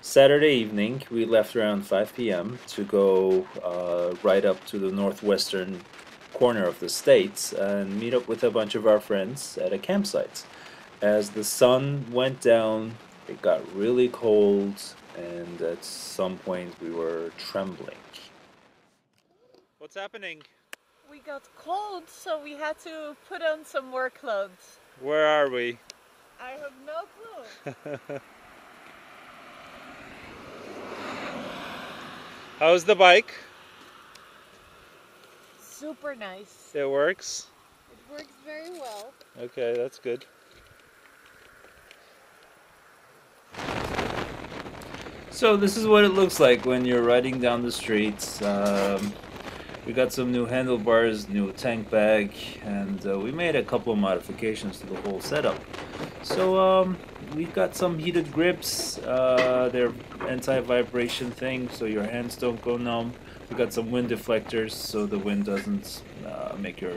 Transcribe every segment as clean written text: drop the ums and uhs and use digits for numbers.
Saturday evening, we left around 5 p.m. to go right up to the northwestern corner of the States and meet up with a bunch of our friends at a campsite. As the sun went down, it got really cold, and at some point we were trembling. What's happening? We got cold, so we had to put on some more clothes. Where are we? I have no clue. How's the bike? Super nice. It works? It works very well. Okay, that's good. So this is what it looks like when you're riding down the streets. We got some new handlebars, new tank bag, and we made a couple of modifications to the whole setup. So we've got some heated grips. They're anti-vibration thing, so your hands don't go numb. We got some wind deflectors, so the wind doesn't make your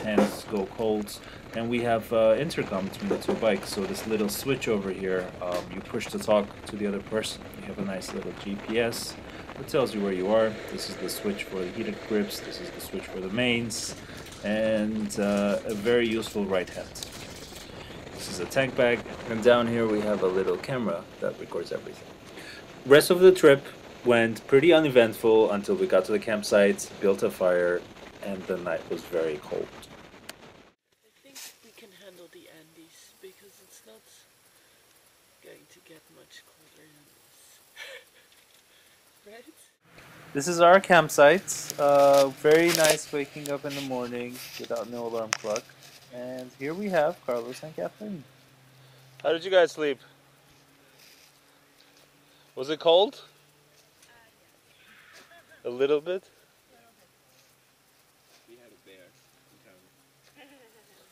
hands go cold. And we have intercom between the two bikes, so this little switch over here, you push to talk to the other person. You have a nice little GPS that tells you where you are. This is the switch for the heated grips, this is the switch for the mains, and a very useful right hand. This is a tank bag, and down here we have a little camera that records everything. Rest of the trip went pretty uneventful until we got to the campsite, built a fire, and the night was very cold. I think we can handle the Andes because it's not going to get much colder than this. Right? This is our campsite. Very nice waking up in the morning without no alarm clock. And here we have Carlos and Kathleen. How did you guys sleep? Was it cold? A little bit? We had a bear in town.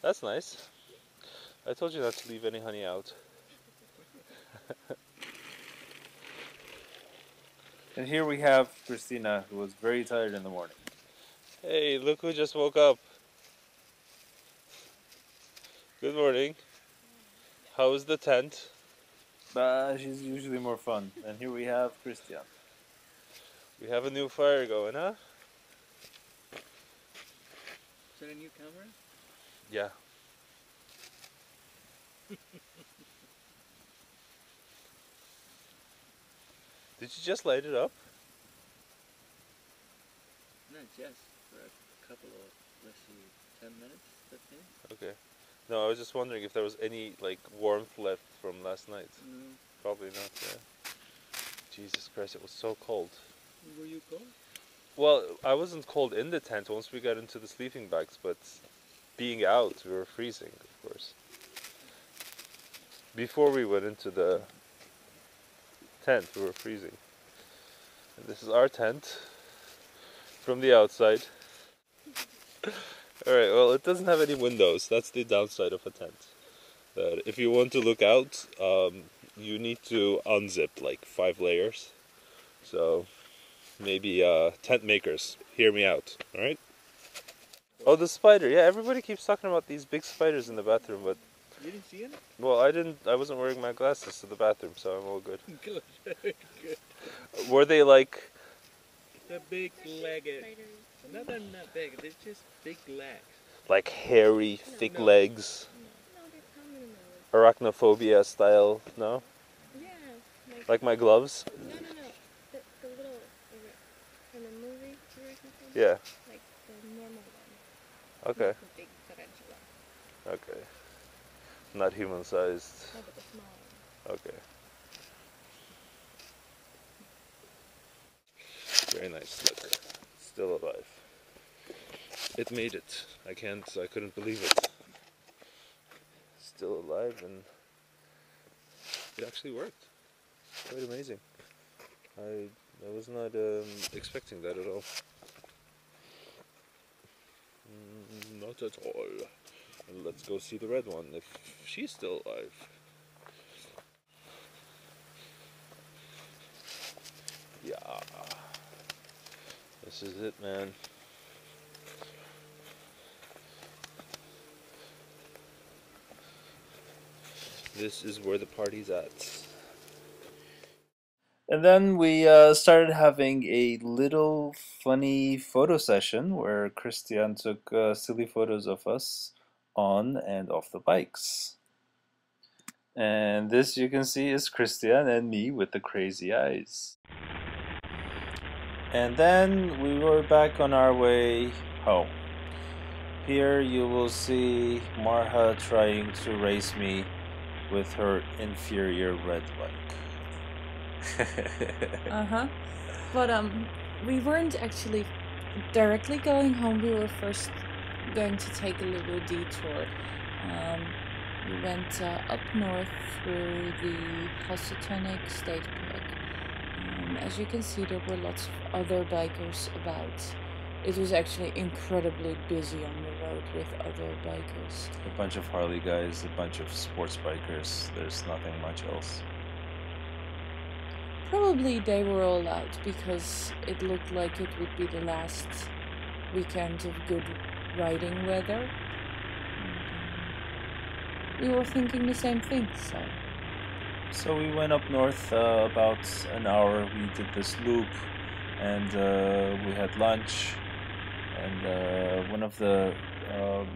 That's nice. I told you not to leave any honey out. And here we have Christina, who was very tired in the morning. Hey, look who just woke up. Good morning. How is the tent? She's usually more fun. And here we have Christian. We have a new fire going, huh? Is that a new camera? Yeah. Did you just light it up? Not just for a couple of, let's see, 10 minutes, 15? Okay. No, I was just wondering if there was any like warmth left from last night. No. Probably not, yeah. Jesus Christ, it was so cold. Were you cold? Well, I wasn't cold in the tent once we got into the sleeping bags, but being out, we were freezing, of course. Before we went into the tent, we were freezing. And this is our tent from the outside. Alright, well, it doesn't have any windows. That's the downside of a tent. That if you want to look out, you need to unzip like 5 layers. So maybe tent makers, hear me out, alright? Oh, the spider. Yeah, everybody keeps talking about these big spiders in the bathroom, but You didn't see it? well, I wasn't wearing my glasses to the bathroom, so I'm all good. Good, very good. Were they like The big legged. No, they're not big, they're just big legs. hairy, thick No. legs, No, they're common. arachnophobia style? No? Yeah, Like my gloves? no. The little from the movie version. Yeah. Like the normal one. Okay. Not the big tarantula. Okay. Not human sized. No, but the small one. Okay. Very nice. Look. Still alive. It made it. I couldn't believe it. Still alive, and it actually worked. Quite amazing. I was not expecting that at all. Not at all. And let's go see the red one if she's still alive. Yeah. This is it, man. This is where the party's at. And then we started having a little funny photo session where Christian took silly photos of us on and off the bikes. And this you can see is Christian and me with the crazy eyes. And then we were back on our way home. Here you will see Marha trying to race me with her inferior red bike. Uh-huh. But we weren't actually directly going home. We were first going to take a little detour. We went up north through the Housatonic State Park. As you can see, there were lots of other bikers about. It was actually incredibly busy on the road with other bikers. A bunch of Harley guys, a bunch of sports bikers. There's nothing much else. Probably they were all out because it looked like it would be the last weekend of good riding weather. And, we were thinking the same thing, So we went up north about an hour. We did this loop, and we had lunch. And one of the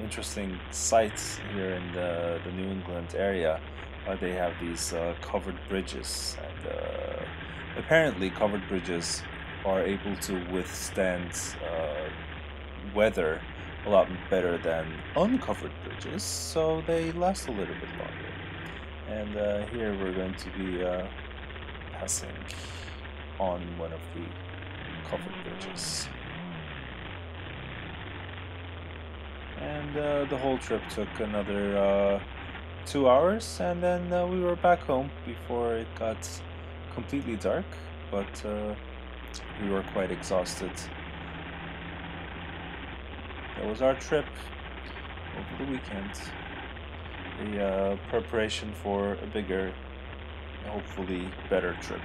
interesting sights here in the New England area, they have these covered bridges, and apparently covered bridges are able to withstand weather a lot better than uncovered bridges, so they last a little bit longer. And here we're going to be passing on one of the covered bridges. And the whole trip took another 2 hours, and then we were back home before it got completely dark, but we were quite exhausted. That was our trip over the weekend. A preparation for a bigger, hopefully better trip.